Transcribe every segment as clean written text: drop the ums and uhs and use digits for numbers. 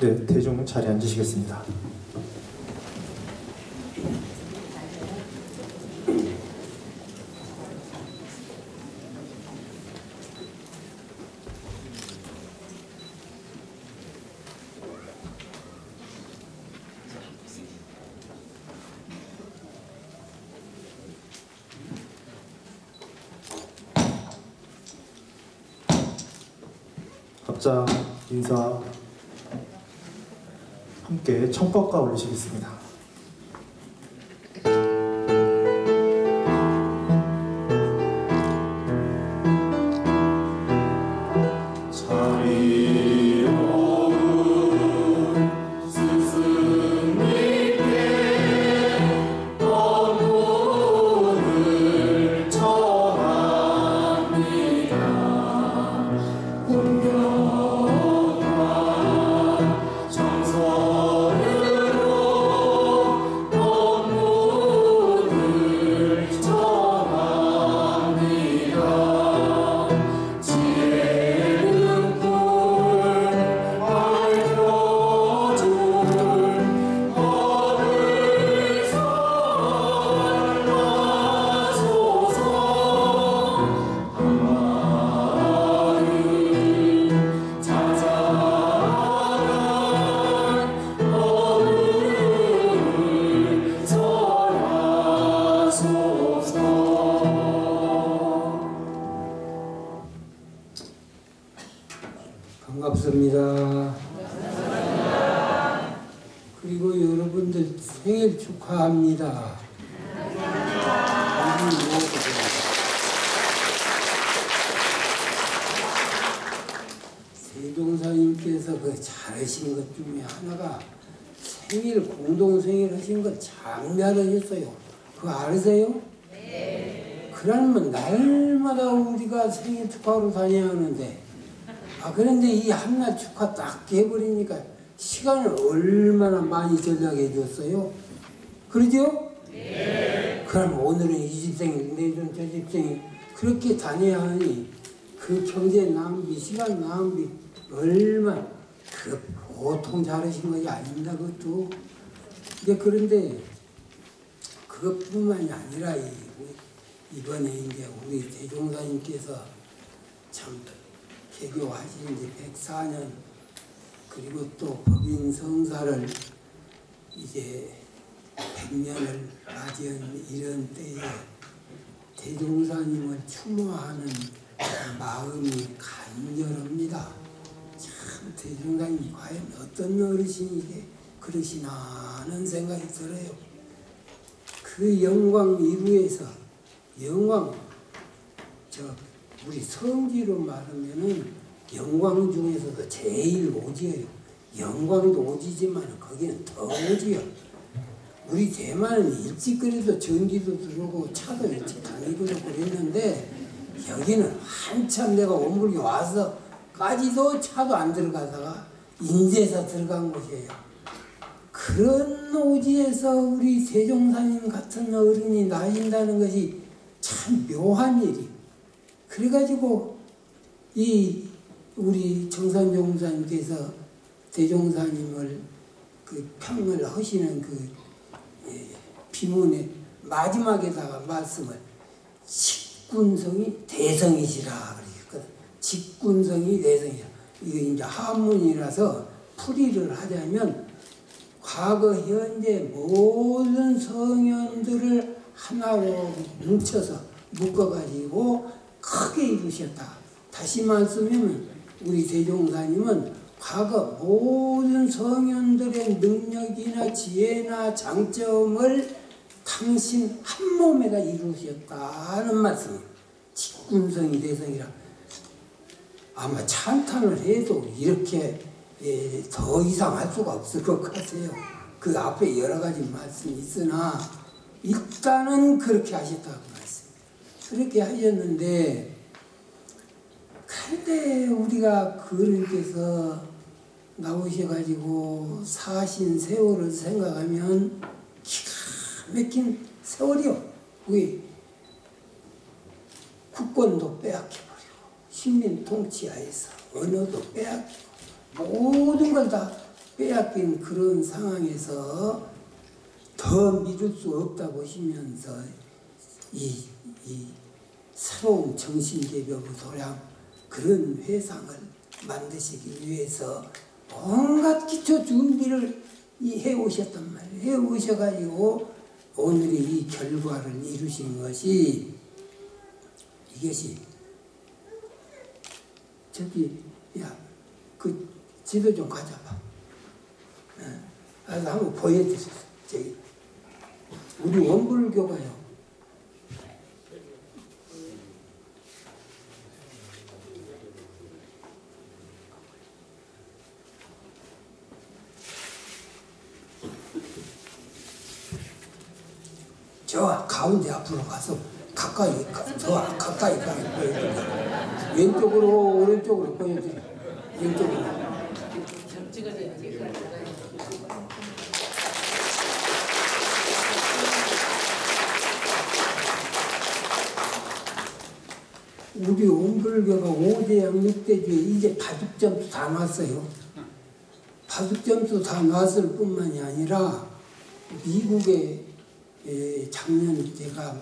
네, 대중 자리에 앉으시겠습니다. 각자 인사 함께 청법가 올리시겠습니다. 반갑습니다. 그리고 여러분들 생일 축하합니다. 세종사님께서 그 잘하신 것 중에 하나가 생일, 공동생일 하신 것 장려하셨어요. 그거 아세요? 네. 그러면 날마다 우리가 생일 축하하러 다녀야 하는데, 그런데 이 한날 축하 딱 해버리니까 시간을 얼마나 많이 절약해 줬어요? 그러죠? 네. 그럼 오늘은 이 집 생일, 내일은 저 집 생일, 그렇게 다녀야 하니 그 경제 낭비, 시간 낭비, 얼마, 그 보통 잘하신 것이 아닙니다, 그것도. 그런데 그것뿐만이 아니라 이번에 이제 우리 대종사님께서 참 개교하신 지 104년, 그리고 또 법인 성사를 이제 100년을 맞이한 이런 때에 대종사님을 추모하는 마음이 간절합니다. 참 대종사님이 과연 어떤 어르신이게 그러시나 하는 생각이 들어요. 그 영광 이루에서 영광, 우리 성지로 말하면은 영광 중에서도 제일 오지예요. 영광도 오지지만 거기는 더 오지요. 우리 대만은 일찍 그래도 전기도 들어오고 차도 일찍 다니고 그랬는데 여기는 한참 내가 원불이 와서까지도 차도 안 들어가다가 인제서 들어간 곳이에요. 그런 오지에서 우리 세종사님 같은 어른이 나신다는 것이 참 묘한 일이. 그래가지고 우리 정산종사님께서 대종사님을 그 평을 하시는 그 비문의 마지막에다가 말씀을 직군성이 대성이시라 그러셨거든. 직군성이 대성이라. 이게 이제 한문이라서 풀이를 하자면 과거 현재 모든 성현들을 하나로 뭉쳐서 묶어가지고 크게 이루셨다. 다시 말씀하면 우리 대종사님은 과거 모든 성현들의 능력이나 지혜나 장점을 당신 한 몸에다 이루셨다는 말씀이에요. 직군성이 대성이라. 아마 찬탄을 해도 이렇게 더 이상 할 수가 없을 것 같아요. 그 앞에 여러 가지 말씀이 있으나 일단은 그렇게 하셨다고 말씀. 그렇게 하셨는데, 그런데 우리가 그분께서 나오셔가지고 사신 세월을 생각하면 기가 막힌 세월이요. 우리 국권도 빼앗겨버리고 식민 통치하에서 언어도 빼앗기고 모든 걸 다 빼앗긴 그런 상황에서 더 믿을 수 없다 보시면서 이 새로운 정신개벽의 도량 그런 회상을 만드시기 위해서 온갖 기초 준비를 해오셨단 말이에요. 해오셔가지고 오늘의 이 결과를 이루신 것이 이것이 저기 야 그 지도 좀 가져봐. 그래서 한번 보여주세요. 저기 우리 원불교가요. 저 가운데 앞으로 가서 가까이 더 가까이 보여드려요. 왼쪽으로 오른쪽으로 보여드려요. 왼쪽으로. 우리 원불교가 5대양 6대주에 이제 바둑점수 다 나왔어요. 바둑점수 다 나왔을 뿐만이 아니라 미국에 작년 제가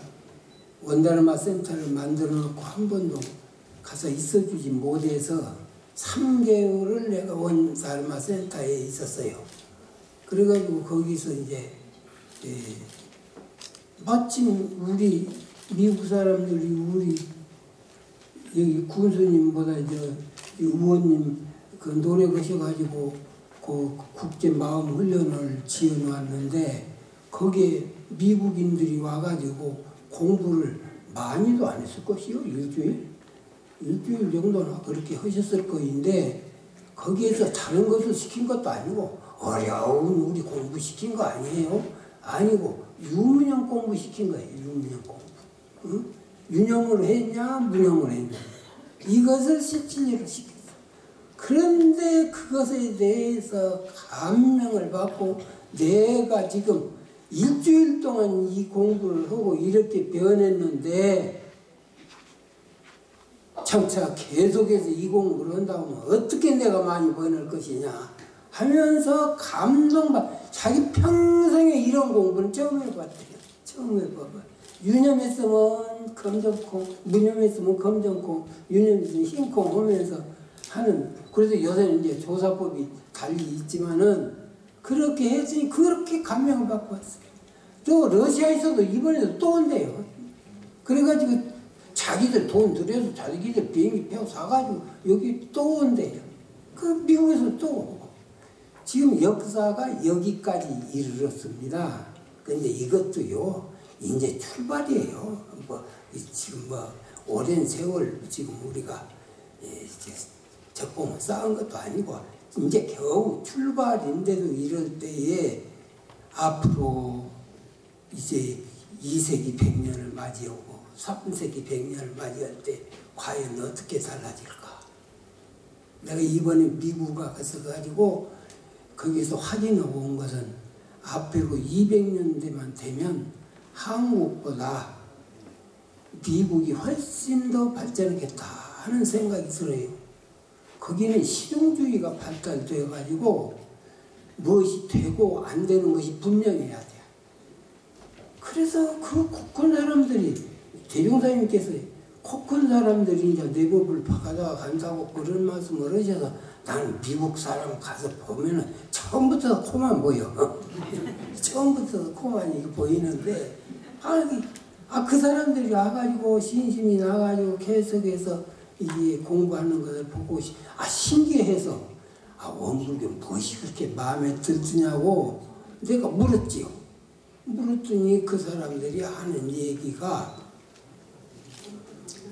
원다르마 센터를 만들어 놓고 한 번도 가서 있어주지 못해서 3개월을 내가 원다르마 센터에 있었어요. 그래가지고 거기서 이제 마침 우리 미국 사람들이 우리 여기 군수님보다 의원님 그 노래 거셔가지고 그 국제 마음 훈련을 지어놨는데 거기에 미국인들이 와가지고 공부를 많이도 안 했을 것이요. 일주일 정도나 그렇게 하셨을 거인데 거기에서 다른 것을 시킨 것도 아니고 어려운 우리 공부 시킨 거 아니에요. 아니고 유문형 공부 시킨 거예요. 유문형 공부. 응? 유념으로 했냐 무념으로 했냐 이것을 실질적으로 시켰어. 그런데 그것에 대해서 감명을 받고 내가 지금 일주일 동안 이 공부를 하고 이렇게 변했는데 장차 계속해서 이 공부를 한다고 하면 어떻게 내가 많이 변할 것이냐 하면서 감동받 자기 평생에 이런 공부는 처음 해봤대요. 처음 해봐봐. 유념했으면 검정콩, 무념했으면 검정콩, 유념했으면 흰콩 하면서 하는. 그래서 요새는 이제 조사법이 달리 있지만은 그렇게 했으니 그렇게 감명을 받고 왔어요. 또 러시아에서도 이번에도 또 온대요. 그래가지고 자기들 돈 들여서 자기들 비행기 표 사가지고 여기 또 온대요. 그 미국에서 또 오고. 지금 역사가 여기까지 이르렀습니다. 근데 이것도요. 이제 출발이에요. 지금 오랜 세월 지금 우리가 적공을 쌓은 것도 아니고 이제 겨우 출발인데도 이럴 때에 앞으로 이제 2세기 100년을 맞이하고 3세기 100년을 맞이할 때 과연 어떻게 달라질까? 내가 이번에 미국 가서 가지고 거기서 확인하고 온 것은 앞으로 200년대만 되면 한국보다 미국이 훨씬 더 발전하겠다 하는 생각이 들어요. 거기는 실용주의가 발달되어 가지고 무엇이 되고 안 되는 것이 분명해야 돼요. 그래서 그 코큰 사람들이 대종사님께서 코큰 사람들이 이제 내법을 박아다가 간다고 그런 말씀을 하셔서 나는 미국 사람 가서 보면은 처음부터 코만 보여. 처음부터 코만 이렇게 보이는데 그 사람들이 와가지고 신심이 나가지고 계속해서 이게 공부하는 것을 보고 신기해서 원불교 무엇이 그렇게 마음에 들더냐고 내가 물었지요. 물었더니 그 사람들이 하는 얘기가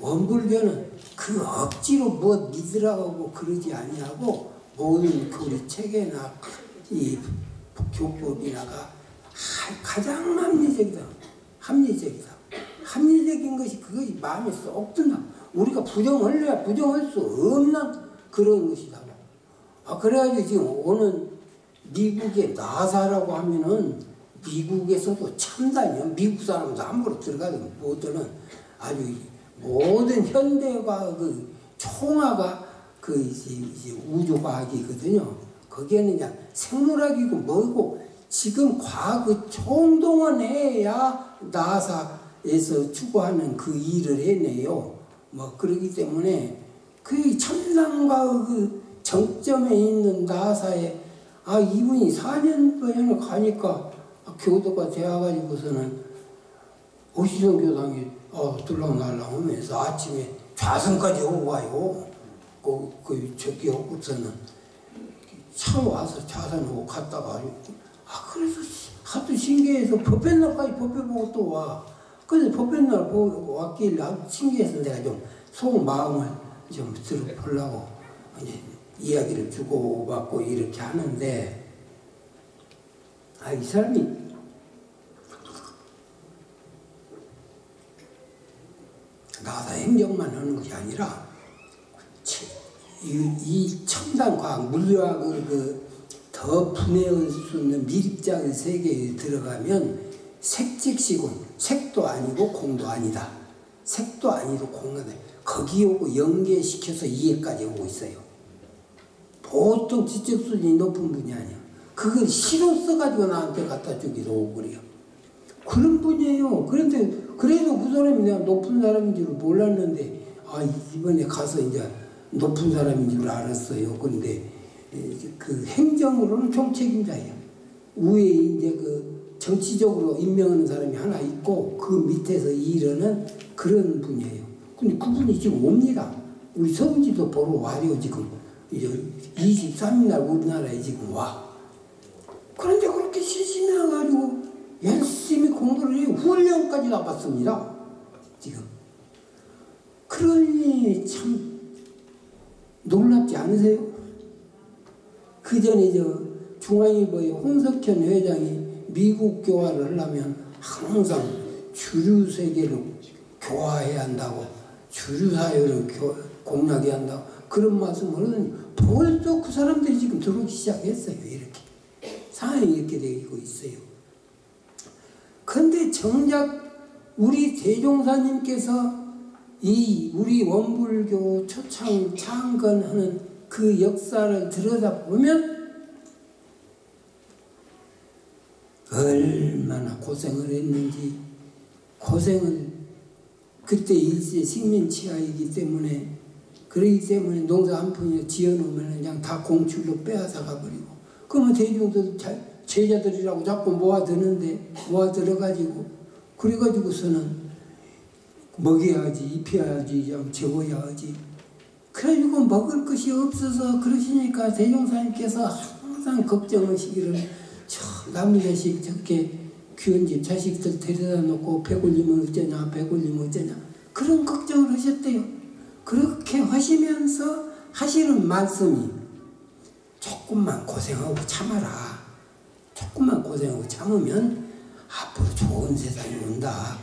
원불교는 그 억지로 뭐 믿으라고 그러지 아니하고 모든 우리 체계나 이 교법이나가 가장 합리적인 것이 그것이 마음에 쏙 든다. 우리가 부정할래야 부정할 수 없는 그런 것이다. 그래가지고 지금 오는 미국의 나사라고 하면은 미국에서도 첨단이요. 미국 사람도 함부로 들어가지 못하는 아주 모든 현대과학의 총화가 그 이제 우주과학이거든요. 거기에는 그냥 생물학이고 뭐고 지금 과학의 총동원해야 나사에서 추구하는 그 일을 해내요. 뭐 그러기 때문에 그 첨단과 그 정점에 있는 나사에 이분이 4년반을 가니까 교도가 되어가지고서는 오시성 교당이 들락날락 하면서 아침에 좌선까지 오고 와요. 저기 오고서는 차 와서 좌선 오고 갔다가 그래서 하도 신기해서 법회날까지 법회 보고 또 와. 그래서 법회날 보고 왔길래 신기해서 내가 좀 속 마음을 좀 들어보려고 이제 이야기를 주고받고 이렇게 하는데 이 사람이 나사 행정만 하는 것이 아니라 이 첨단 과학 물리학을 더 분해할 수 있는 미립작의 세계에 들어가면 색즉시군 색도 아니고 공도 아니다. 색도 아니고 공도 아니다. 거기 오고 연계시켜서 이해까지 오고 있어요. 보통 지적 수준이 높은 분이 아니야. 그걸 시로 써가지고 나한테 갖다 주기도 오고 그래요. 그런 분이에요. 그런데 그래도 그 사람이 내가 높은 사람인 줄 몰랐는데 이번에 가서 이제 높은 사람인 줄 알았어요. 그런데 그 행정으로는 총책임자예요. 위에 이제 그 정치적으로 임명하는 사람이 하나 있고 그 밑에서 일하는 그런 분이에요. 근데 그분이 지금 옵니다. 우리 성지도 보러 와요. 지금 이제 23일 날 우리나라에 지금 와. 그런데 그렇게 실심해가지고 열심히 공부를 해요. 훈련까지 나봤습니다. 지금. 그러니 참 놀랍지 않으세요? 그 전에 중앙일보의 홍석현 회장이 미국 교화를 하려면 항상 주류 세계로 교화해야 한다고, 주류 사회를 공략해야 한다고 그런 말씀을 하더니 벌써 그 사람들이 지금 들어오기 시작했어요. 이렇게 상황이 이렇게 되고 있어요. 그런데 정작 우리 대종사님께서 이 우리 원불교 초창 창건하는 그 역사를 들여다보면 얼마나 고생을 했는지, 고생을 그때 일제 식민치하이기 때문에, 그러기 때문에 농사 한 푼이나 지어놓으면 그냥 다 공출로 빼앗아 가버리고, 그러면 대중들 제자들이라고 자꾸 모아들어가지고 그래가지고서는 먹여야지, 입혀야지, 좀 재워야 하지. 그래가지고 먹을 것이 없어서 그러시니까 대종사님께서 항상 걱정하시기를 남의 자식 저렇게 귀한 집 자식들 데려다 놓고 배 올리면 어쩌냐, 배 올리면 어쩌냐, 그런 걱정을 하셨대요. 그렇게 하시면서 하시는 말씀이 조금만 고생하고 참아라. 조금만 고생하고 참으면 앞으로 좋은 세상이 온다.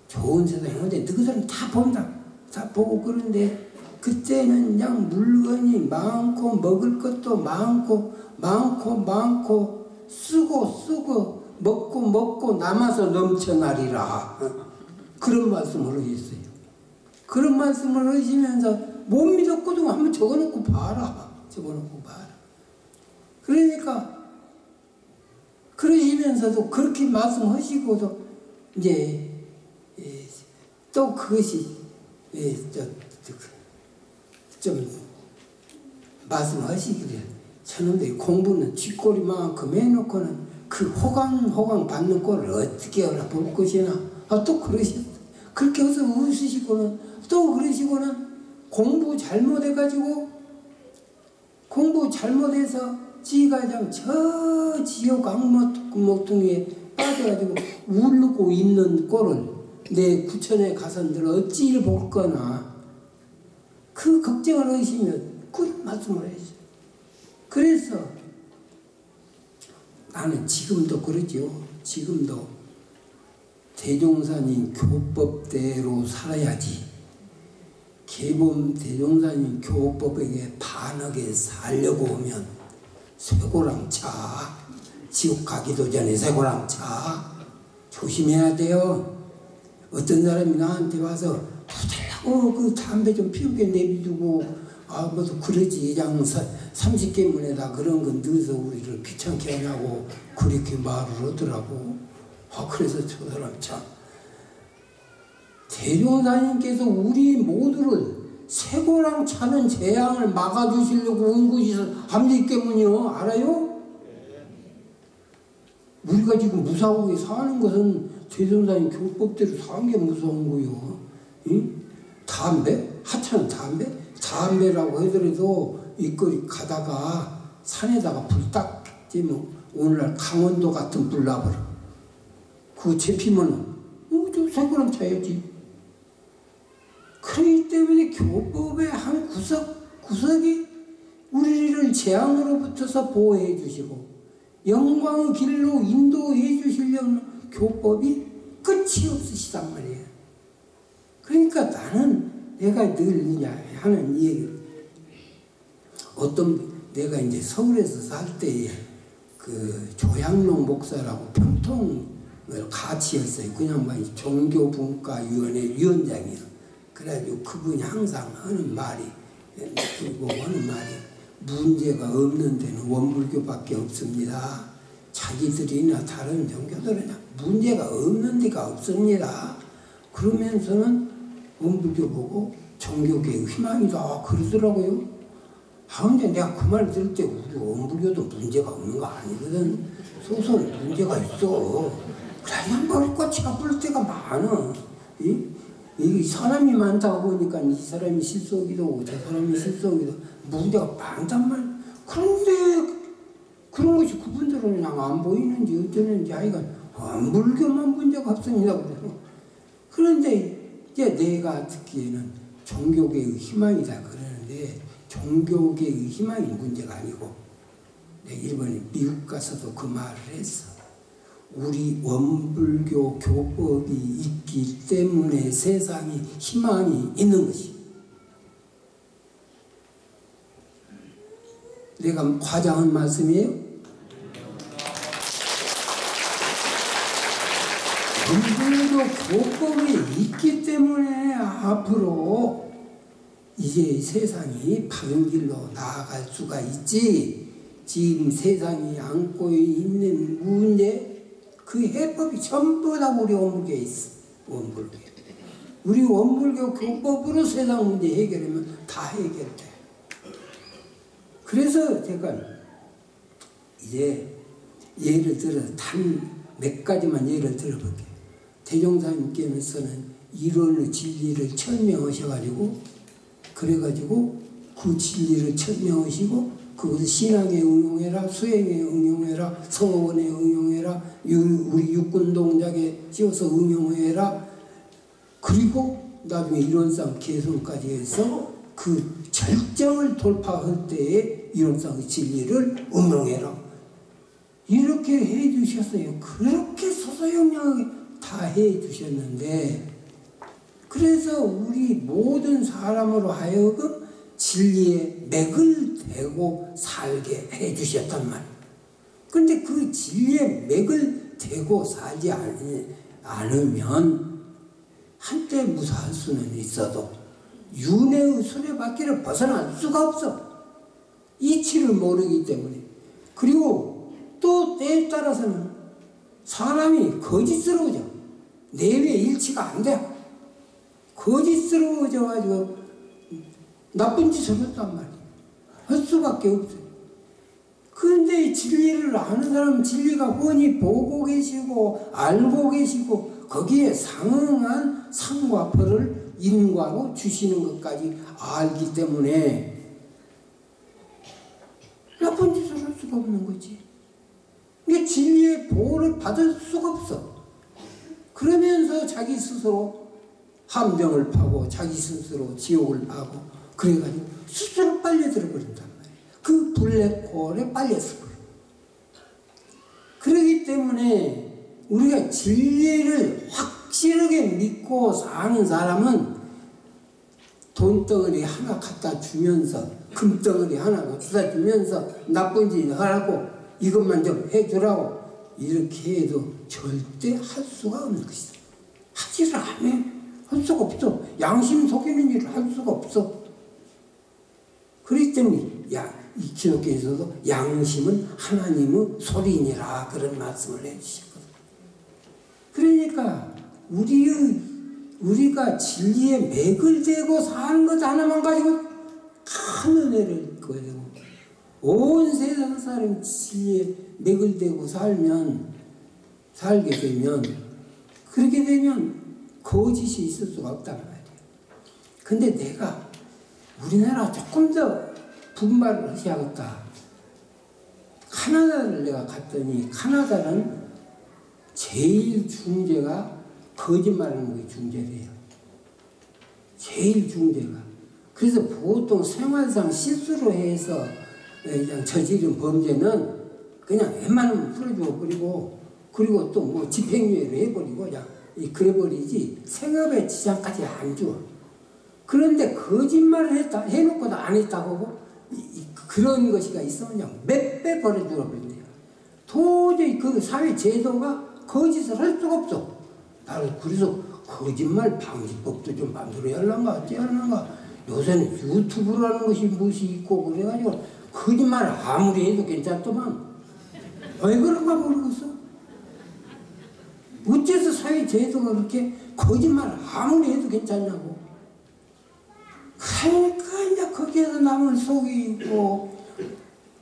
좋은 세상이 오는데 너희들은 다 본다. 다 보고. 그런데 그때는 그냥 물건이 많고 먹을 것도 많고 쓰고 먹고 남아서 넘쳐나리라. 그런 말씀을 하셨어요. 그런 말씀을 하시면서 못 믿었거든. 한번 적어놓고 봐라. 그러니까 그러시면서도 그렇게 말씀하시고도 이제 또 그것이 좀 말씀하시기를, 저놈들이 공부는 쥐꼬리만큼 해놓고는 그 호강 받는 꼴을 어떻게 알아볼 것이나. 또 그러셨어. 그렇게 해서 웃으시고는 또 그러시고는 공부 잘못해서 지가 그냥 저 지옥 악목둥이에 빠져가지고 울고 있는 꼴을 내 구천에 가선들 어찌 일 볼 거나, 그 걱정을 하시면 그 말씀을 해주세요. 그래서 나는 지금도 그러죠. 지금도 대종사님 교법대로 살아야지. 계범 대종사님 교법에게 반하게 살려고 하면 쇠고랑 차. 지옥 가기도 전에 쇠고랑 차. 조심해야 돼요. 어떤 사람이 나한테 와서 부달라 그 담배 좀 피우게 내비두고 뭐도 그러지. 그냥 30개문에다 그런 거 넣어서 우리를 귀찮게 하냐고 그렇게 말을 하더라고. 그래서 저 사람 참 대종사님께서 우리 모두를 쇠고랑 차는 재앙을 막아주시려고 온 것이 함지 때문이요. 알아요? 우리가 지금 무사하게 사는 것은 대종사님 교법대로 사는 게 무서운 거요. 응? 담배? 하찮은 담배? 담배라고 하더라도 이거리 가다가 산에다가 불 딱 쬐면 오늘날 강원도 같은 불 나버려. 그거 잡히면은 저 쇠고랑 차야지. 그렇기 때문에 교법의 한 구석이 우리를 재앙으로부터서 보호해 주시고 영광의 길로 인도해 주시려는 교법이 끝이 없으시단 말이에요. 그러니까 나는 내가 늘 하는 얘기, 내가 이제 서울에서 살 때에 그 조양록 목사라고 평통을 같이 했어요. 그냥 종교분과위원회 위원장이에요. 그래가지고 그분이 항상 하는 말이, 문제가 없는 데는 원불교밖에 없습니다. 자기들이나 다른 종교들은 문제가 없는 데가 없습니다. 그러면서는 원불교 보고 종교계의 희망이다 그러더라고요. 근데 내가 그 말 들을 때 우리 원불교도 문제가 없는 거 아니거든. 소소는 문제가 있어. 그래야 머리꼬치가 뿔 때가 많아. 이 사람이 많다 보니까 이 사람이 실속이도 오고 저 사람이 실속이도 문제가 많단 말. 그런데 그런 것이 그분들은 그냥 안 보이는지 어쩌는지 하여간 원불교만 문제가 없습니다. 그런데 이제 내가 듣기에는 종교계의 희망이다 그러는데 종교계의 희망이 문제가 아니고 내가 이번에 미국 가서도 그 말을 했어. 우리 원불교 교법이 있기 때문에 세상에 희망이 있는 것이. 내가 과장한 말씀이에요? 원불교 교법이 있기 때문에 앞으로 이제 세상이 바른 길로 나아갈 수가 있지. 지금 세상이 안고 있는 문제 그 해법이 전부 다 우리 원불교에 있어. 원불교. 우리 원불교 교법으로 세상 문제 해결하면 다 해결돼. 그래서 제가 이제 예를 들어 단 몇 가지만 예를 들어볼게요. 대종사님께서는 이론의 진리를 설명하셔가지고 그래가지고 그 진리를 설명하시고 그것을 신앙에 응용해라, 수행에 응용해라, 성원에 응용해라, 우리 육군 동작에 씌워서 응용해라. 그리고 나중에 이론상 개성까지 해서 그 절정을 돌파할 때에 이론상의 진리를 응용해라. 이렇게 해주셨어요. 그렇게 소소영령하게 다 해주셨는데 그래서 우리 모든 사람으로 하여금 진리의 맥을 대고 살게 해주셨단 말이에요. 그런데 그 진리의 맥을 대고 살지 않으면 한때 무사할 수는 있어도 윤회의 수레바퀴를 벗어날 수가 없어. 이치를 모르기 때문에. 그리고 또 때에 따라서는 사람이 거짓스러워져. 내외 일치가 안 돼. 거짓스러워져가지고 나쁜 짓을 했단 말이에요. 할 수밖에 없어요. 그런데 진리를 아는 사람은 진리가 훤히 보고 계시고 알고 계시고 거기에 상응한 상과 벌을 인과로 주시는 것까지 알기 때문에 나쁜 짓을 할 수가 없는 거지. 이게 진리의 보호를 받을 수가 없어. 그러면서 자기 스스로 함정을 파고 자기 스스로 지옥을 파고 그래가지고 스스로 빨려들어 버린단 말이에요. 그 블랙홀에 빨렸을 거예요. 그렇기 때문에 우리가 진리를 확실하게 믿고 사는 사람은 돈덩어리 하나 갖다 주면서 금덩어리 하나 갖다 주면서 나쁜 짓 하라고 이것만 좀 해주라고 이렇게 해도 절대 할 수가 없는 것이다. 하지를 않아요. 할 수가 없어. 양심 속이는 일을 할 수가 없어. 그렇기 때문에 이 기독교에서도 양심은 하나님의 소리니라 그런 말씀을 해주셨거든. 그러니까 우리가 진리에 맥을 대고 사는 것 하나만 가지고 큰 은혜를 얻게 되고, 온 세상 사람 진리에 맥을 대고 살게 되면, 그렇게 되면 거짓이 있을 수가 없단 말이에요. 근데 내가 우리나라 조금 더 분발을 하셔야겠다. 카나다를 내가 갔더니, 카나다는 제일 중재가 거짓말하는 게 중재래요. 제일 중재가. 그래서 보통 생활상 실수로 해서 그냥 저지른 범죄는 그냥 웬만하면 풀어주고 그리고 또 뭐 집행유예로 해버리고 그냥 그래버리지 생업에 지장까지 안 줘. 그런데 거짓말을 해놓고도 안 했다고 그런 것이가 있으면 그냥 몇 배 벌어주고 버린대요. 도저히 그 사회 제도가 거짓을 할 수가 없어. 바로 그래서 거짓말 방지법도 좀 만들어야 할란가 어찌 할란가. 요새는 유튜브라는 것이 무엇이 있고 그래가지고 거짓말 아무리 해도 괜찮더만 왜 그런가 모르겠어. 어째서 사회 제도가 그렇게 거짓말 아무리 해도 괜찮냐고. 그러니까 이제 거기에서 남을 속이고,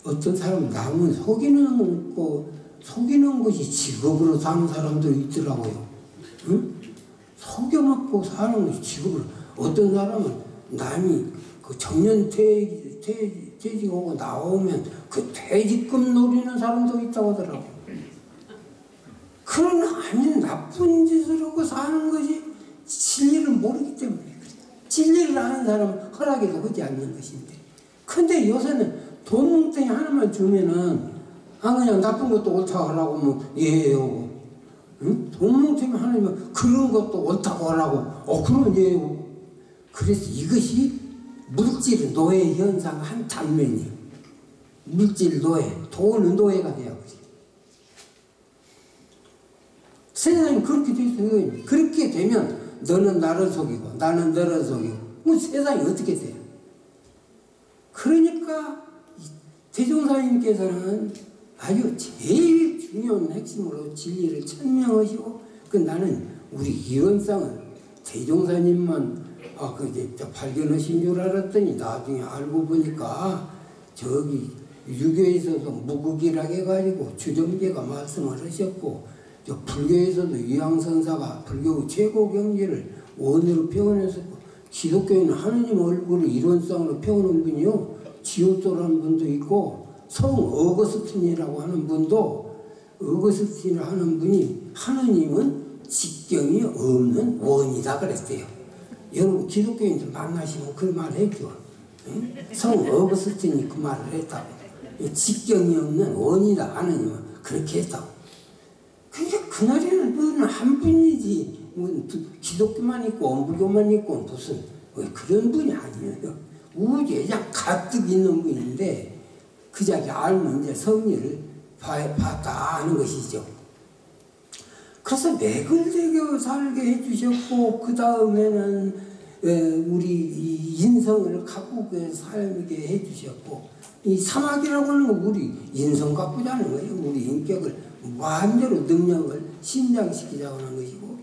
어떤 사람은 남을 속이는 것이 직업으로 사는 사람도 있더라고요. 응? 속여먹고 사는 것이 직업으로. 어떤 사람은 남이 그 정년 퇴직하고 나오면 그 퇴직금 노리는 사람도 있다고 하더라고. 그런 아주 나쁜 짓을 하고 사는 것이 진리를 모르기 때문에 그래요. 진리를 아는 사람은 허락해도 하지 않는 것인데. 근데 요새는 돈 뭉텅이 하나만 주면은 그냥 나쁜 것도 옳다고 하라고 뭐 예하고, 응? 돈 뭉텅이 하나면 그런 것도 옳다고 하라고 그러면 예하고. 그래서 이것이 물질 노예 현상 한 단면이 물질 노예, 돈 노예가 돼요. 세상이 그렇게 돼 있어요. 그렇게 되면 너는 나를 속이고 나는 너를 속이고 세상이 어떻게 돼요? 그러니까 대종사님께서는 아주 제일 중요한 핵심으로 진리를 천명하시고, 나는 우리 이원상은 대종사님만 발견하신 줄 알았더니 나중에 알고 보니까 저기 유교에서도 무국이라고 해가지고 주정제가 말씀을 하셨고, 불교에서도 유양선사가 불교 최고 경지를 원으로 표현했었고, 기독교에는 하느님 얼굴을 이론상으로 표현한 분이요, 지오토라는 분도 있고, 성 어거스틴이라고 하는 분도, 어거스틴이라고 하는 분이 하느님은 직경이 없는 원이다 그랬어요. 여러분 기독교인들 만나시면 그 말 해줘. 응? 성 어거스틴이 그 말을 했다고. 직경이 없는 원이다 하느님은 그렇게 했다고. 그러니까 그날에는 너는 한 분이지, 기독교만 있고 원불교만 있고 무슨 그런 분이 아니에요. 우주에 그냥 가득 있는 분인데 그 자기 알면 이제 성리를 봤다 하는 것이죠. 그래서 맥을 대고 살게 해주셨고, 그 다음에는 우리 인성을 갖고 살게 해주셨고, 이 사막이라고 하는 건 우리 인성 갖고자 하는 거예요. 우리 인격을 완전히 능력을 신장시키자고 하는 것이고,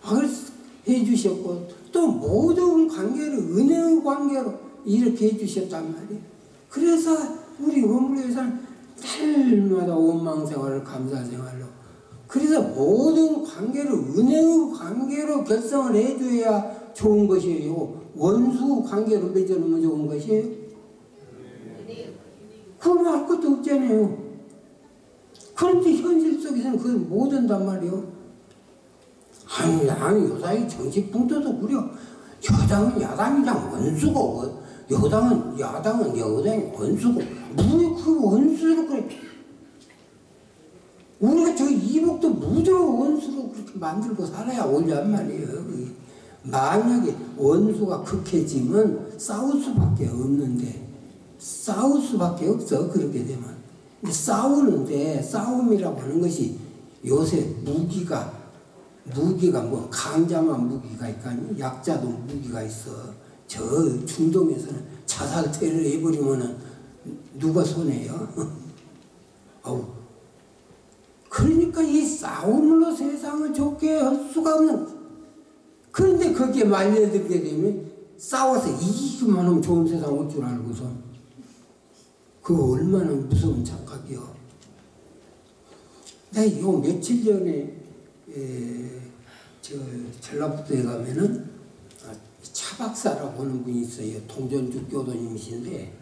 그래서 해주셨고, 또 모든 관계를 은혜의 관계로 이렇게 해주셨단 말이에요. 그래서 우리 원불교에서는 날마다 원망생활을 감사생활로, 그래서 모든 관계를 은혜의 관계로 결성을 해줘야 좋은 것이에요. 원수 관계로 맺어놓으면 좋은 것이에요. 그럼 할 것도 없잖아요. 그런데 현실 속에서는 그걸 못 한단 말이에요. 아니 요사이 정치풍토도 그려. 여당은 야당이랑 원수고, 여당은 야당이 원수고, 왜 그 원수로 그래? 우리가 저 이복도 무조건 원수로 그렇게 만들고 살아야 옳냔 말이에요. 만약에 원수가 극해지면 싸울 수밖에 없는데, 싸울 수밖에 없어. 그렇게 되면. 근데 싸우는데, 싸움이라고 하는 것이 요새 무기가 무기가 뭐 강자만 무기가 있고 약자도 무기가 있어. 저 중동에서는 자살태를 해버리면은 누가 손해요? 어우. 그러니까 이 싸움으로 세상을 좋게 할 수가 없는. 그런데 거기에 말려들게 되면 싸워서 이기기만 하면 좋은 세상 올 줄 알고서 그거 얼마나 무서운 착각이요. 내가 요 며칠 전에 저 전라북도에 가면은 차박사라고 하는 분이 있어요. 동전주 교도님이신데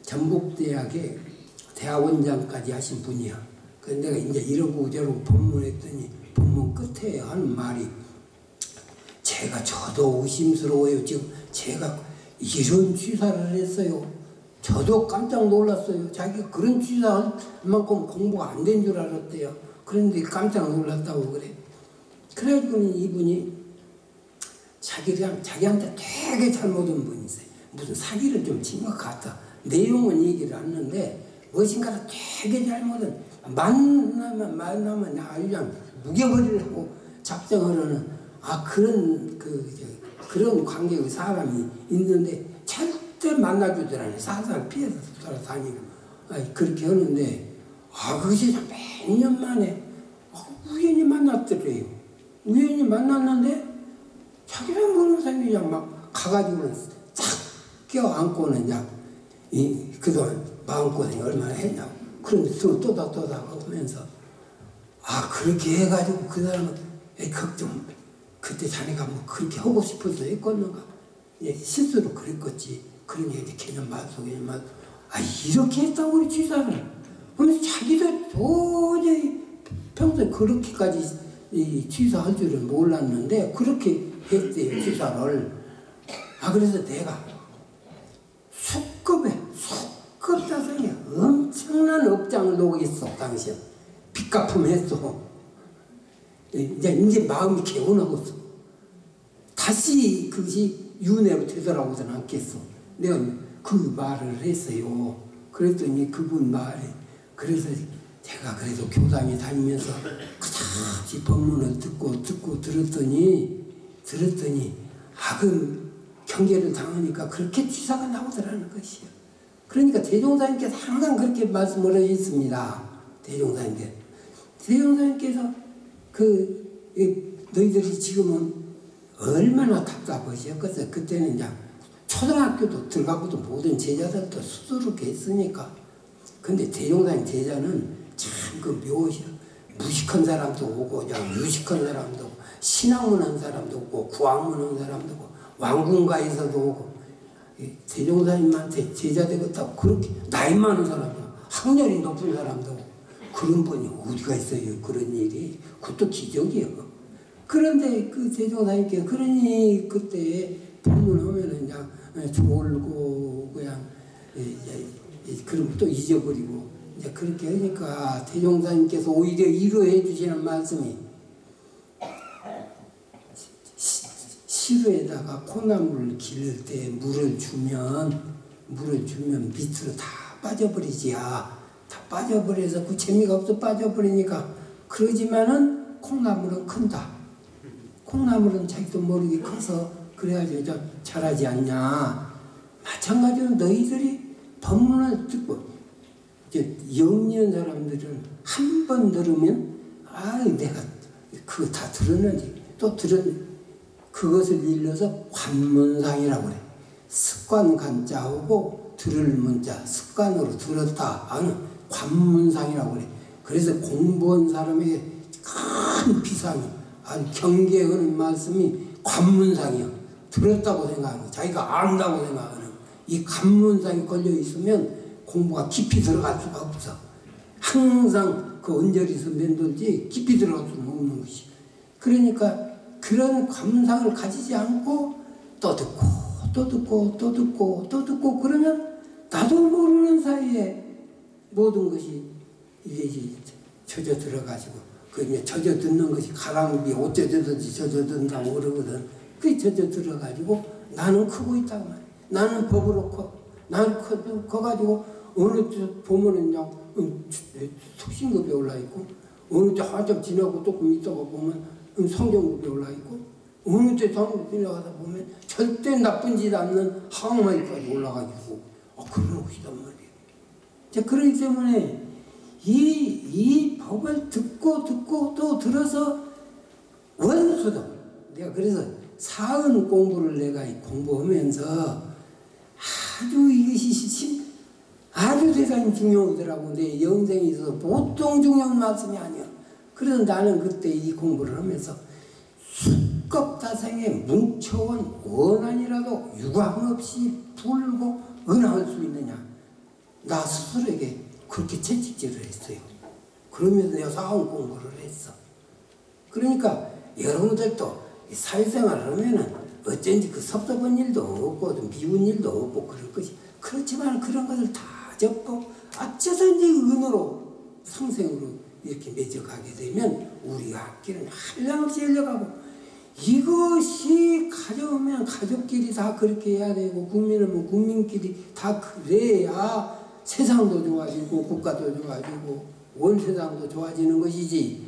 전북대학의 대학원장까지 하신 분이야. 그래서 내가 이제 이러고 저러고 법문했더니 법문 끝에 하는 말이 저도 의심스러워요. 지금 제가 이런 취사를 했어요. 저도 깜짝 놀랐어요. 자기가 그런 취사할 만큼 공부가 안 된 줄 알았대요. 그런데 깜짝 놀랐다고 그래. 그래가지고 이분이 자기한테 되게 잘못한 분이 있어요. 무슨 사기를 좀 친 것 같다. 내용은 얘기를 안 하는데 무엇인가를 되게 잘못은 만나면 아주 그냥 무게거리를 하고 작정을 하는 그런 관계의 사람이 있는데 절대 만나주질 않아요. 살살 피해서 다니고 그렇게 하는데 그것이 몇 년 만에 우연히 만났더래요. 우연히 만났는데 자기랑 모르는 사람이 그냥 막 가가지고는 쫙 껴안고는 그냥 그동안 마음고생이 얼마나 했냐고. 그런데 서로 또다또다가 오면서 그렇게 해가지고 그 사람은 걱정 그때 자네가 뭐 그렇게 하고 싶어서 했겠는가. 실수로 그랬겠지. 그러니 이제 개념 맞소 이렇게 했다고 우리 취사를. 그러면서 자기도 도저히 평소에 그렇게까지 취사할 줄은 몰랐는데 그렇게 했대요, 취사를. 그래서 내가 숙급자성에 엄청난 업장을 놓겠어, 당신. 빚갚음 했어. 이제 마음이 개운하겠어. 다시 그것이 윤회로 되돌아오진 않겠어. 내가 그 말을 했어요. 그랬더니 그분 말에, 그래서 제가 그래도 교당에 다니면서 그다지 법문을 듣고 들었더니 그 경계를 당하니까 그렇게 취사가 나오더라는 것이요. 그러니까 대종사님께서 항상 그렇게 말씀을 하셨습니다. 대종사님께서 너희들이 지금은 얼마나 답답하셨겠어요. 그때는 이제 초등학교도 들어가고도 모든 제자들도 수두룩 했으니까. 근데 대종사님 제자는 참 묘시야. 무식한 사람도 오고, 그냥 유식한 사람도 오고, 신학문 한 사람도 오고, 구학문 한 사람도 오고, 왕궁가에서도 오고, 대종사님한테 제자 되겠다고 그렇게 나이 많은 사람도, 학년이 높은 사람도 오고, 그런 분이 어디가 있어요, 그런 일이. 그것도 기적이에요. 그런데 그 대종사님께 그러니 그때 법문하면은 그냥 졸고 그냥 그럼 또 잊어버리고 이제 그렇게 하니까 대종사님께서 오히려 위로해 주시는 말씀이 시루에다가 콩나물을 기를 때 물을 주면 밑으로 다 빠져버리지야. 다 빠져버려서 그 재미가 없어 빠져버리니까. 그러지만은 콩나물은 큰다. 콩나물은 자기도 모르게 커서 그래야지 자라지 않냐. 마찬가지로 너희들이 법문을 듣고 이제 영리한 사람들은 한 번 들으면 내가 그거 다 들었는지 또 그것을 일러서 관문상이라고 그래. 습관 간자하고 들을 문자 습관으로 들었다 하는 관문상이라고 그래. 그래서 공부한 사람에게 큰 비상이 아주 경계하는 말씀이 관문상이야. 들었다고 생각하는 거, 자기가 안다고 생각하는 이 관문상이 걸려 있으면 공부가 깊이 들어갈 수가 없어. 항상 그 언저리에서 맴돌지 깊이 들어갈 수는 없는 것이. 그러니까 그런 관문상을 가지지 않고 또 듣고 그러면 나도 모르는 사이에 모든 것이 이제 젖어 들어가지고 그 이제 젖어 듣는 것이 가랑비 옷 젖어든지 젖어 든다고 그러거든. 그게 젖어 들어가지고 나는 크고 있다고 말이야. 나는 법으로 커. 나는 커가지고 어느 쪽 보면은 그냥 속신급에 올라 있고, 어느 쪽 한참 지나고 조금 있다가 보면 성경급에 올라 있고, 어느 쪽 성경급 지나가다 보면 절대 나쁜 짓 않는 항마이까지 올라가지고, 그런 것이단 말이에요. 자, 그렇기 때문에 이 법을 듣고 또 들어서 원수도, 내가 그래서 사은 공부를 내가 공부하면서 아주 이것이 아주 대단히 중요하더라고. 내 영생에 있어서 보통 중요한 말씀이 아니야. 그래서 나는 그때 이 공부를 하면서 숙겁다생에 뭉쳐온 원한이라도 유감 없이 풀고 은하할 수 있느냐. 나 스스로에게 그렇게 채찍질을 했어요. 그러면서 내가 사은 공부를 했어. 그러니까 여러분들도 사회생활을 하면은 어쩐지 그 섭섭한 일도 없고 미운 일도 없고 그럴 것이. 그렇지만 그런 것을 다 접고 어쩌든지 은으로 상생으로 이렇게 맺어가게 되면 우리가 앞길은 한량없이 열려가고, 이것이 가져오면 가족끼리 다 그렇게 해야 되고, 국민은 국민끼리 다 그래야 세상도 좋아지고 국가도 좋아지고 온 세상도 좋아지는 것이지,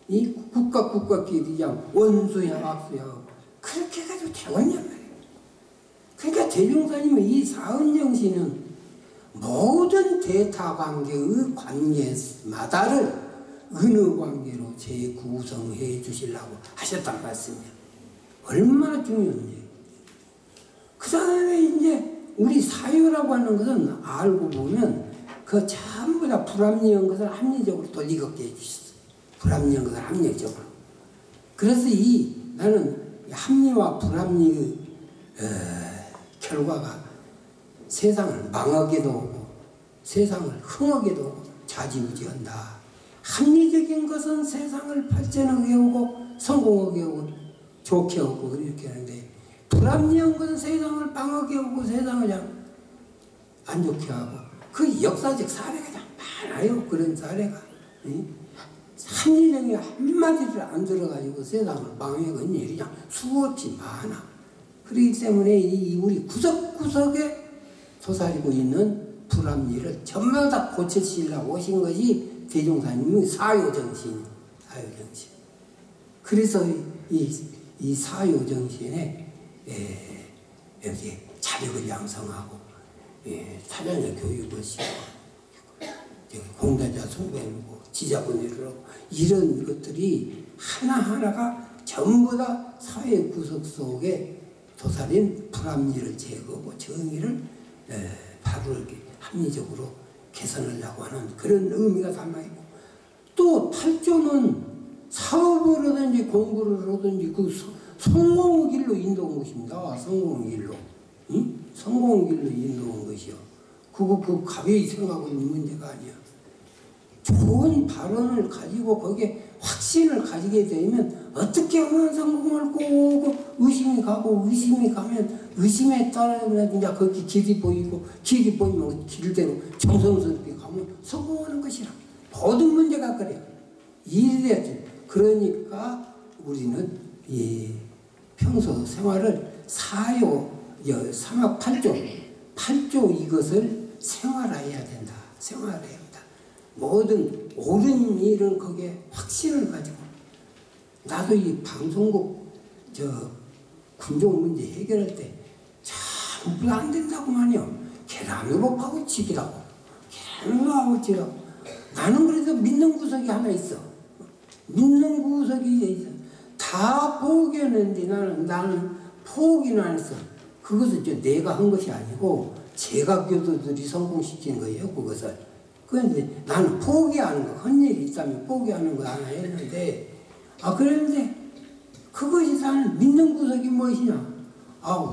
이 국가끼리 그냥 원수야 악수야 그렇게 해가지고 되겠냔 말이에요. 그러니까 대종사님은 이 사은정신은 모든 대타관계의 관계마다를 은의관계로 재구성해 주시려고 하셨단 말씀이에요. 얼마나 중요한지. 그 다음에 이제 우리 사유라고 하는 것은 알고 보면 그 전부 다 불합리한 것을 합리적으로 돌리겁게 해주셨어요. 불합리한 것을 합리적으로. 그래서 나는 합리와 불합리의 결과가 세상을 망하게도 하고 세상을 흥하게도 하고 좌지우지한다. 합리적인 것은 세상을 발전하게 하고 성공하게 하고 좋게 하고 그렇게 하는데, 불합리한 것은 세상을 망하게 하고 세상을 그냥 안 좋게 하고, 그 역사적 사례가 참 많아요. 그런 사례가. 합리적인 한마디를 안 들어가지고 세상을 망해간 일이 그냥 수없이 많아. 그렇기 때문에 우리 구석구석에 솟아지고 있는 불합리를 전부 다 고치시려고 오신 것이 대종사님의 사요정신. 그래서 이 사요정신에 여기 자력을 양성하고 사전적 교육을 시키고 공단자 숭배하고 지자분리를 하고, 이런 것들이 하나하나가 전부 다 사회 구석 속에 도사린 불합리를 제거하고 정의를 바로 이렇게 합리적으로 개선하려고 하는 그런 의미가 담아있고, 또 탈조는 사업을 하든지 공부를 하든지 그 성공의 길로 인도한 것입니다. 성공의 길로. 응? 성공의 길로 인도한 것이요. 그거 가벼이 생각하는 문제가 아니야. 좋은 발언을 가지고 거기에 확신을 가지게 되면 어떻게 하면 성공을 꼭 의심이 가고, 의심이 가면 의심에 따라서 이제 거기 길이 보이고, 길이 보이면 길대로 정성스럽게 가면 성공하는 것이라. 모든 문제가 그래요. 이래야지. 그러니까 우리는 평소 생활을 삼학 8조 이것을 생활해야 된다. 생활해야 된다. 모든 옳은 일은 거기에 확신을 가지고, 나도 이 방송국 군종 문제 해결할 때 전부 안 된다고 말이요. 계란으로 파고치기라고. 계란으로 파고치기라고. 나는 그래도 믿는 구석이 하나 있어. 믿는 구석이 있어. 다 포기했는데 나는 포기는 안 했어. 그것은 내가 한 것이 아니고 제가 교도들이 성공시킨 거예요. 그것을. 그런데 나는 포기하는 거, 헌일이 있다면 포기하는 거 하나 했는데, 그랬는데 그것이 나는 믿는 구석이 무엇이냐?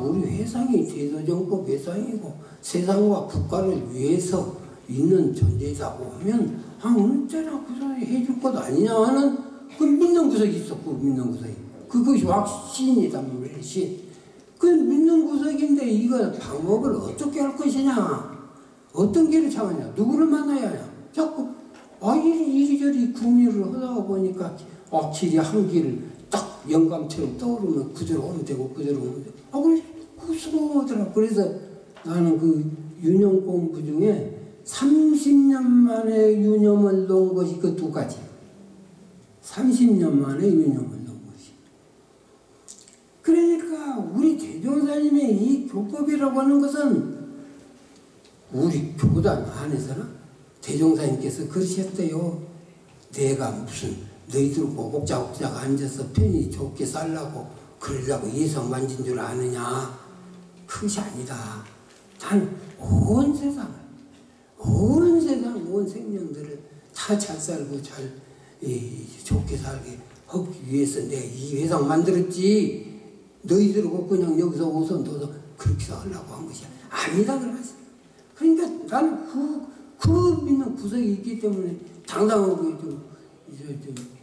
우리 회상이 제도정법 회상이고 세상과 국가를 위해서 있는 존재이라고 하면 언제나 그 소리 해줄 것 아니냐 하는 그 믿는 구석이 있어. 그 믿는 구석이. 그것이 확신이다. 확신. 그 믿는 구석인데 이거 방법을 어떻게 할 것이냐? 어떤 길을 참았냐? 누구를 만나야 하냐? 자꾸 이리저리 궁리를 하다 보니까 길이 한 길을 딱 영감처럼 떠오르면 그대로 오면 되고 그대로 오면 되고. 그거 수고하더라. 그래서 나는 그 윤영 공부 중에 30년 만에 유념을 놓은 것이 그 두 가지. 30년 만에 유념을 놓은 것이. 그러니까 우리 대종사님의 이 교법이라고 하는 것은 우리 교단 안에서는 대종사님께서 그러셨대요. 내가 무슨 너희들 오곡자곡자가 앉아서 편히 좋게 살라고 그러려고 예성 만진 줄 아느냐. 그것이 아니다. 난 온 세상을, 온 생명들을 다 잘 살고 잘 좋게 살게 하기 위해서 내가 이 회상 만들었지. 너희들하고 그냥 여기서 오선 둬서 그렇게 하려고 한 것이 아니다 그랬어요. 그러니까 나는 그 믿는 구석이 있기 때문에 당당하고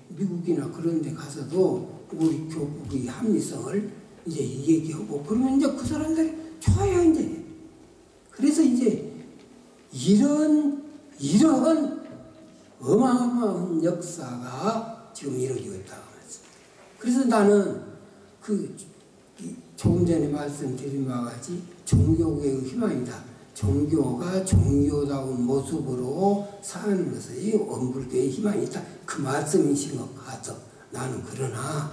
미국이나 그런 데 가서도 우리 교국의 합리성을 이제 얘기하고 그러면 이제 그 사람들이 좋아요, 이제. 그래서 이제 이러한 어마어마한 역사가 지금 이루어지고 있다고 말씀니다. 그래서 나는 조금 전에 말씀드린 바와 같이 종교계의 희망이다. 종교가 종교다운 모습으로 사는 것이 원불교의 희망이 있다. 그 말씀이신 것 같아. 나는 그러나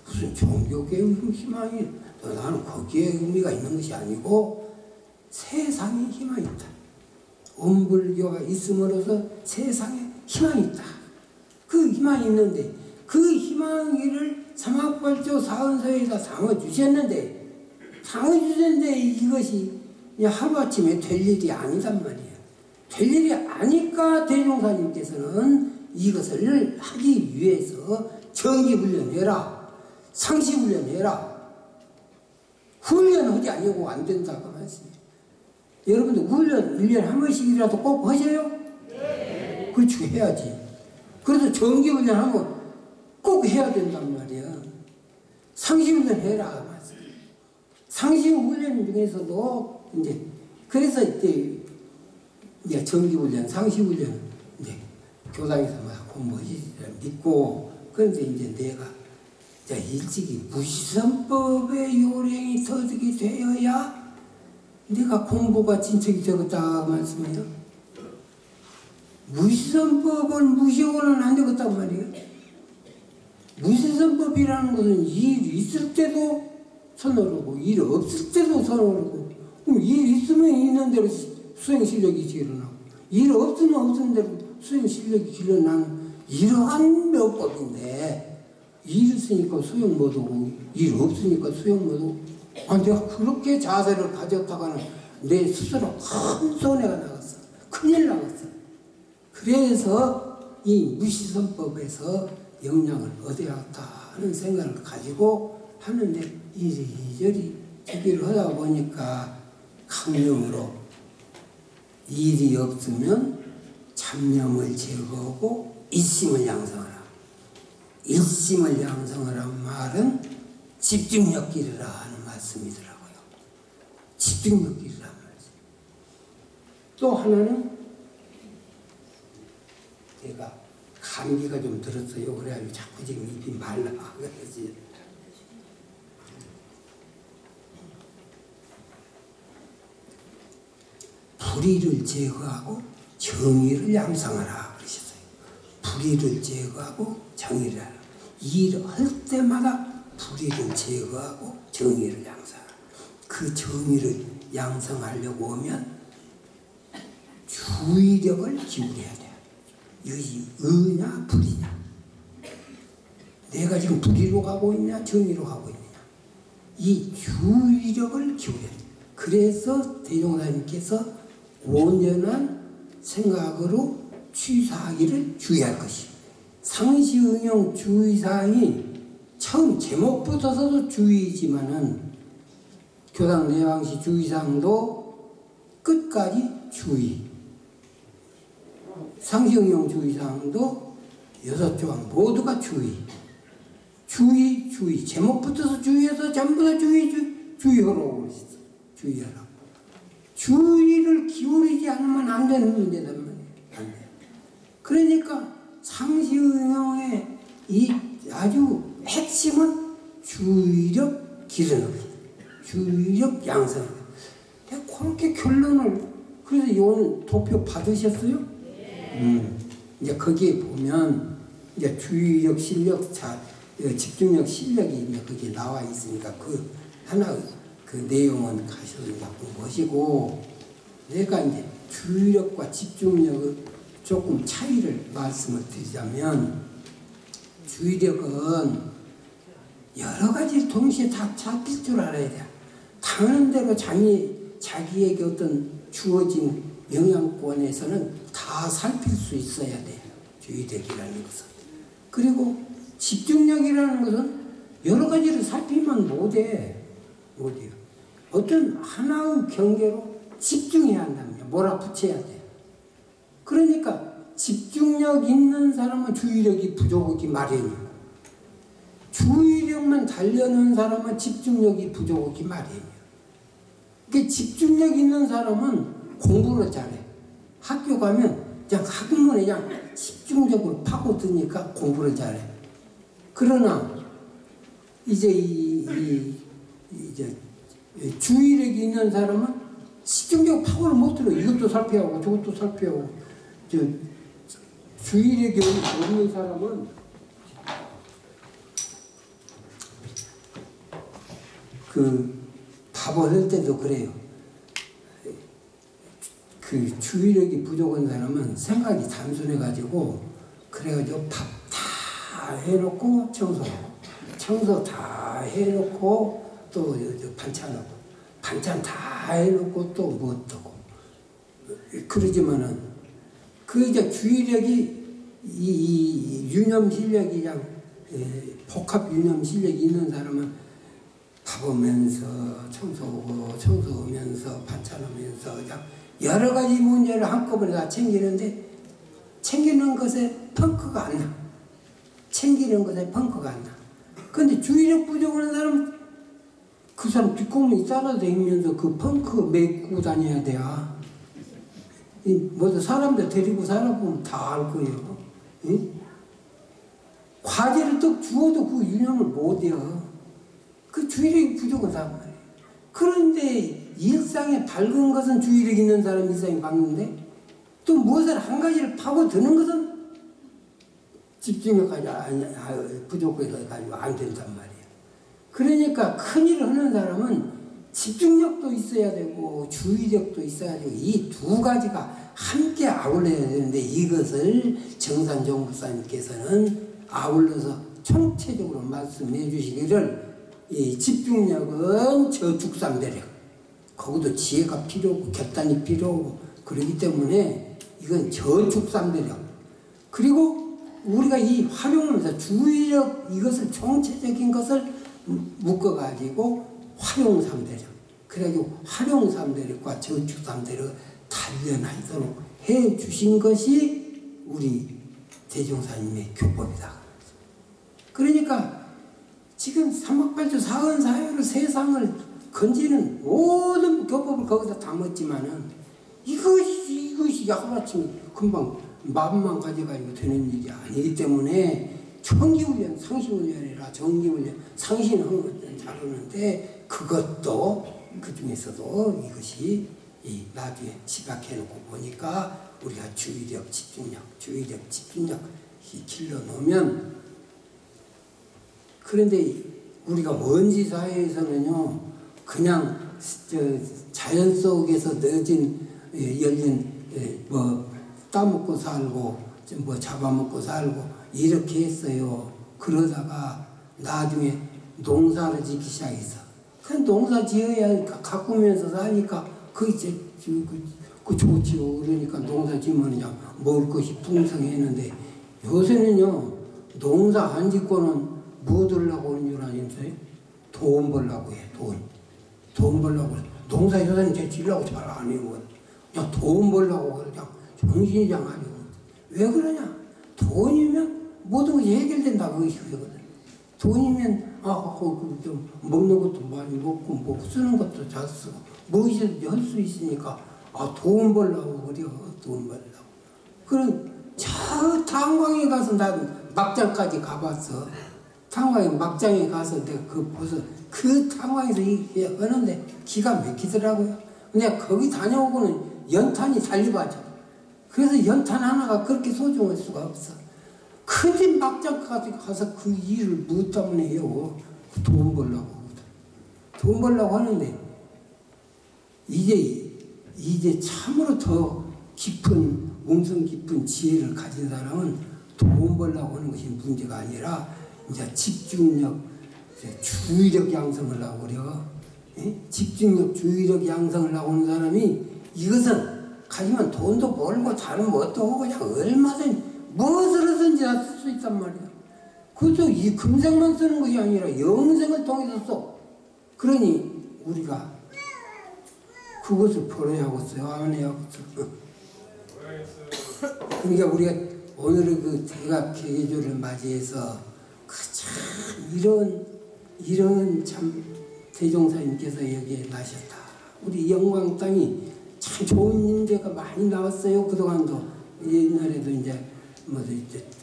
무슨 종교계의 희망이 나는 거기에 의미가 있는 것이 아니고 세상에 희망이 있다. 원불교가 있음으로써 세상에 희망이 있다. 그 희망이 있는데 그 희망을 삼학발조 사은서에다 담아주셨는데 이것이 하루아침에 될 일이 아니단 말이에요. 될 일이 아니까 대종사님께서는 이것을 하기 위해서 정기훈련해라. 상시훈련해라. 훈련하지 아니고 안 된다고 말씀해요. 여러분들 훈련 1년에 한 번씩이라도 꼭 하세요? 네. 그렇죠. 해야지. 그래서 정기훈련 하면 꼭 해야 된단 말이야. 상시훈련 해라. 말씀. 상시훈련 중에서도 이제 그래서 이제 정기훈련, 상시훈련 이제 교당에서마다 공부하지 믿고 그런데 이제 내가 일찍이 무시선법의 요령이 터득이 되어야 내가 공부가 진척이 되겠다 말씀이에요. 무시선법은 무시하고는 안 되겠단 말이에요. 무시선법이라는 것은 일 있을 때도 선호하고 일 없을 때도 선호하고 그럼 일 있으면 있는 대로 수행 실력이 길어나고 일 없으면 없은 대로 수행 실력이 길어나는 이러한 명법인데 일 있으니까 수행 못하고 일 없으니까 수행 못하고 내가 그렇게 자세를 가졌다가는 내 스스로 큰 손해가 나갔어. 큰일 나갔어. 그래서 이 무시선법에서 영향을 얻어야겠다 하는 생각을 가지고 하는데 이리저리 저기를 하다 보니까 강령으로 일이 없으면 잡념을 제거하고 일심을 양성하라. 일심을 양성하라는 말은 집중력 기르라 하는 말씀이더라고요. 집중력 기르라는 말씀. 또 하나는 제가 감기가 좀 들었어요. 그래가지고 자꾸 지금 입이 말라. 그래서 불의를 제거하고 정의를 양성하라 그러셨어요. 불의를 제거하고 정의를 하라. 일을 할 때마다 불의를 제거하고 정의를 양성하라. 그 정의를 양성하려고 하면 주의력을 기울여야 돼요. 이것이 의냐 불이냐. 내가 지금 불의로 가고 있냐 정의로 가고 있느냐. 이 주의력을 기울여야 돼요. 그래서 대종사님께서 온전한 생각으로 취사하기를 주의할 것이. 상시응용 주의사항이 처음 제목부터서도 주의지만은 교당 내왕시 주의사항도 끝까지 주의. 상시응용 주의사항도 6조항 모두가 주의. 주의. 제목부터서 주의해서 전부 다 주의하라고 그랬어. 주의하라고. 주의를 기울이지 않으면 안 되는 문제단 말이에요. 안 돼. 그러니까 상시응용의 이 아주 핵심은 주의력 기르는 거예요. 주의력 양성. 그렇게 결론을 그래서 이건 도표 받으셨어요? 이제 거기에 보면 이제 주의력, 실력, 집중력, 실력이 이제 거기에 나와 있으니까 그 하나 그 내용은 가셔서 보시고, 내가 이제 주의력과 집중력을 조금 차이를 말씀을 드리자면, 주의력은 여러 가지를 동시에 다 잡힐 줄 알아야 돼요. 당하는 대로 자기에게 어떤 주어진 영향권에서는 다 살필 수 있어야 돼요. 주의력이라는 것은. 그리고 집중력이라는 것은 여러 가지를 살피면 못해요. 어떤 하나의 경계로 집중해야 한답니다. 몰아붙여야 돼요. 그러니까 집중력 있는 사람은 주의력이 부족하기 마련이고, 주의력만 달려는 사람은 집중력이 부족하기 마련이에요. 그러니까 집중력 있는 사람은 공부를 잘해. 학교 가면 그냥 학문에 그냥 집중적으로 파고드니까 공부를 잘해. 그러나 이제 이제 주의력이 있는 사람은 집중적 파고를 못 들어. 이것도 살펴야 하고 저것도 살펴야 하고. 주의력이 없는 사람은 그 밥을 할 때도 그래요. 그 주의력이 부족한 사람은 생각이 단순해가지고, 그래가지고 밥 다 해놓고 청소 다 해놓고 또 반찬하고 반찬 다 해놓고 또 뭐 어떠고 그러지만은 그 이제 주의력이 이 유념 실력이 그냥 복합 유념 실력이 있는 사람은 밥하면서 청소하면서 반찬하면서 그냥 여러 가지 문제를 한꺼번에 다 챙기는데 챙기는 것에 펑크가 안 나. 근데 주의력 부족한 사람은 그 사람 뒷공문이 따라다니면서 그 펑크 메꾸고 다녀야 돼요. 뭐 사람들 데리고 살아보면 다 알 거예요. 응? 과제를 또 주어도 그 유념을 못해요. 그 주의력이 부족한 사람 말이에요. 그런데 일상에 밝은 것은 주의력 있는 사람 일상이 밝는데, 또 무엇을 한 가지를 파고드는 것은 집중력까지 부족해가지고 안 된단 말이에요. 그러니까 큰일을 하는 사람은 집중력도 있어야 되고 주의력도 있어야 되고, 이 두 가지가 함께 아울러야 되는데, 이것을 정산종 목사님께서는 아울러서 총체적으로 말씀해 주시기를, 이 집중력은 저축상대력, 거기도 지혜가 필요하고 결단이 필요하고 그러기 때문에 이건 저축상대력, 그리고 우리가 이 활용하면서 주의력, 이것을 총체적인 것을 묶어가지고 활용상대력, 그래가지고 활용상대력과 저축상대력을 단련하도록 해 주신 것이 우리 대종사님의 교법이다. 그러니까 지금 삼박팔조 사은사회로 세상을 건지는 모든 교법을 거기다 담았지만은 이것이 하루아침에 금방 마음만 가져가지고 되는 일이 아니기 때문에 정기훈련, 상시훈련이라 정기훈련, 상시는 하는 것은 잘하는데, 그것도 그 중에서도 이것이 나중에 집약해놓고 보니까 우리가 주의력, 집중력 길러 놓으면, 그런데 우리가 원지 사회에서는요, 그냥 자연 속에서 열린 뭐 따먹고 살고 뭐 잡아먹고 살고 이렇게 했어요. 그러다가 나중에 농사를 짓기 시작했어. 그 농사 지어야 가꾸면서 사니까 그 좋지요. 그러니까 농사 지으면 그냥 먹을 것이 풍성했는데, 요새는요 농사 안 짓고는 뭐 들라고 하는 줄 아니면서요? 돈 벌라고 해. 돈 벌라고 해. 농사 요새는 제 지으려고 잘 안 해요. 그냥 돈 벌라고 그냥 정신이 장하죠. 왜 그러냐? 돈이면 모든 것이 해결된다고 그러거든. 돈이면 좀 먹는 것도 많이 먹고 뭐 쓰는 것도 잘 쓰고 무엇이든지 할 수 있으니까 돈 벌라고 그래요. 돈 벌라고. 그럼 저 탄광에 가서 나도 막장까지 가봤어. 탄광에 막장에 가서 내가 벌써 그 탄광에서 이렇게 하는데 기가 막히더라고요. 근데 거기 다녀오고는 연탄이 달리바죠. 그래서 연탄 하나가 그렇게 소중할 수가 없어. 큰집 막장 가서 그 일을 뭐 때문에 해요? 돈 벌려고. 돈 벌려고 하는데, 이제 참으로 더 깊은, 음성 깊은 지혜를 가진 사람은 돈 벌려고 하는 것이 문제가 아니라, 이제 집중력, 주의력 양성을 하고 그래요. 예? 집중력, 주의력 양성을 하고 하는 사람이 이것은 가지면 돈도 벌고 다른 뭣도 하고 그냥 얼마든지 무엇으로든지 다 쓸 수 있단 말이야. 그것도 이 금생만 쓰는 것이 아니라 영생을 통해서 써. 그러니 우리가 그것을 벌어야겠어요. 안 해야겠어요. 그러니까 우리가 오늘의 그 대각 개개조를 맞이해서 참 이런 참 대종사님께서 여기에 나셨다. 우리 영광 땅이 참 좋은 인재가 많이 나왔어요. 그동안도 옛날에도 이제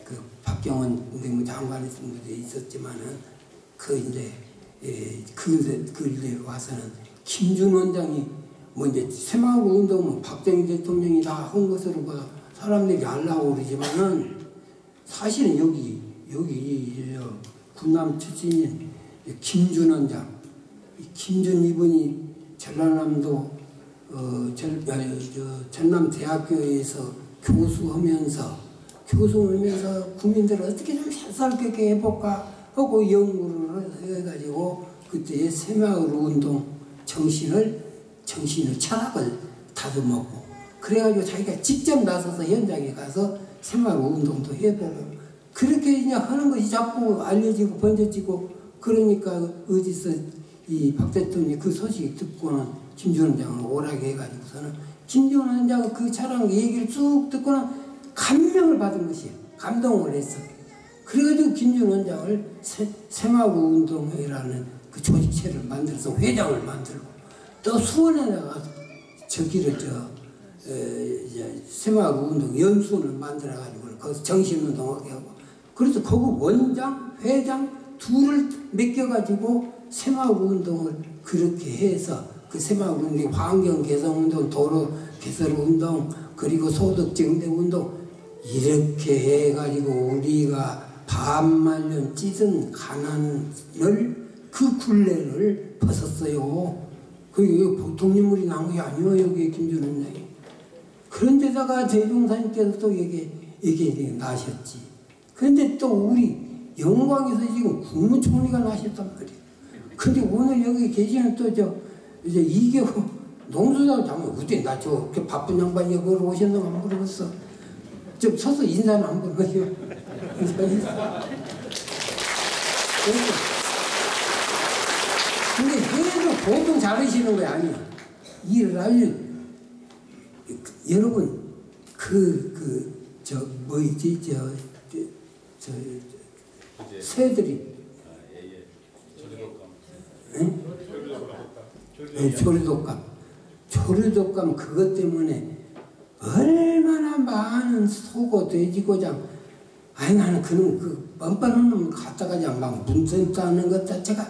그 박경원 내무장관의 분들이 있었지만은 그 이제 그때 와서는 김준 원장이 이제 새마을 운동은 박정희 대통령이 다 한 것으로 사람들이 알라고 그러지만은 사실은 여기 군남 출신인 김준 원장, 김준 이분이 전라남도 전남대학교에서 교수하면서 국민들을 어떻게 좀 살살게 해볼까 하고 연구를 해가지고 그때 새마을 운동 정신을 철학을 다듬었고 그래가지고 자기가 직접 나서서 현장에 가서 새마을 운동도 해보고 그렇게 그냥 하는 것이 자꾸 알려지고 번져지고 그러니까 어디서 이 박 대통령이 그 소식을 듣고는 김준 원장을 오라게 해가지고서는 김준 원장은 그 차량 얘기를 쭉 듣고는 감명을 받은 것이에요. 감동을 했어. 그래가지고 김준 원장을 새마을 운동회라는 그 조직체를 만들어서 회장을 만들고 또 수원에다가 저기를 새마을 운동 연수원을 만들어가지고 거기서 정신운동하게 하고 그래서 거기 원장, 회장 둘을 맡겨가지고 새마을 운동을 그렇게 해서 그 새마을 운동, 환경 개선 운동, 도로 개선 운동, 그리고 소득 증대 운동 이렇게 해가지고 우리가 반말년 찢은 가난을 그 굴레를 벗었어요. 그게 보통 인물이 나온 게 아니에요. 여기 김준 원장이. 그런데다가 대종사님께서 또 이게 나셨지. 그런데 또 우리 영광에서 지금 국무총리가 나셨단 말이에요. 근데 오늘 여기 계시는 또 이제 이계호 농수장 장관 어때 나 저 바쁜 양반이 여기 오셨나 안 물어봤어. 좀 서서 인사는 안 물어봐요. 근데 해도 보통 잘하시는 거 아니야. 일을 알려. 여러분 새들이 조류독감 그것 때문에 얼마나 많은 소고 돼지고장 나는 그 뻔뻔한 놈을 갖다가 그냥 막 문센다는 것 자체가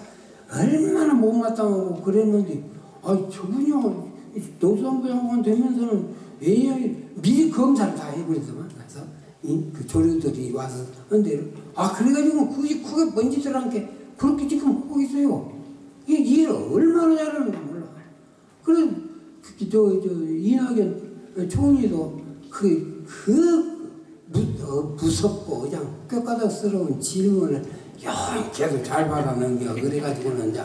얼마나 못마땅하고 그랬는데 저분이요 노수산부 장관 되면서는 AI 미리 검사를 다 해버리더만 그래서 그 조류들이 와서 근데 그래가지고 그게 번지들 않게 그렇게 지금 하고 있어요. 이 일을 얼마나 잘하는지 몰라. 그래 이낙연 총리도 무섭고 그냥 뼈가닥스러운 질문을 계속 잘 받아넘겨. 그래가지고는 이제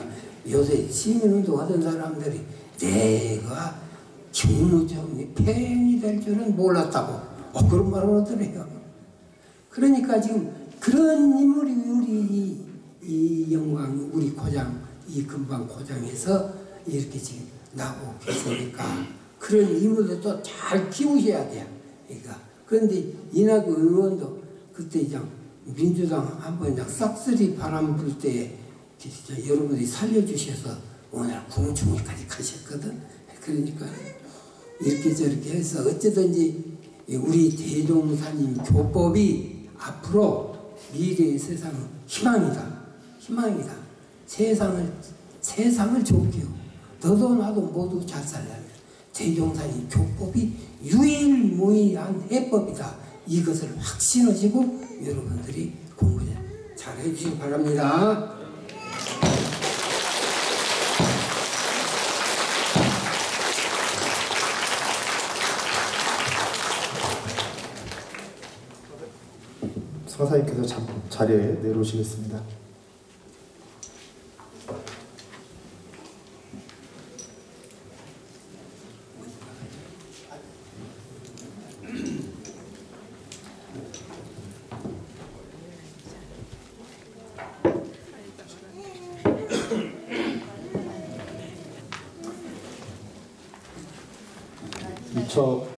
요새 시민운동 하던 사람들이 내가 김무정이 팬이 될 줄은 몰랐다고 그런 말을 하더래요. 그러니까 지금 그런 인물이 우리 이 영광 우리 고장 이 금방 고장에서 이렇게 지금 나고 계시니까 그런 인물들도 잘 키우셔야 돼요. 그러니까 그런데 이낙연 의원도 그때 이제 민주당 한번 그냥 싹쓸이 바람 불 때 여러분들이 살려주셔서 오늘 국무총리까지 가셨거든. 그러니까 이렇게 저렇게 해서 어쨌든지 우리 대종사님 교법이 앞으로 미래의 세상은 희망이다. 세상을 좋게요. 너도 나도 모두 잘 살려면 대종사님 교법이 유일무이한 해법이다. 이것을 확신하시고 여러분들이 공부 잘 해주시기 바랍니다. 성사님께서 자리에 내려오시겠습니다.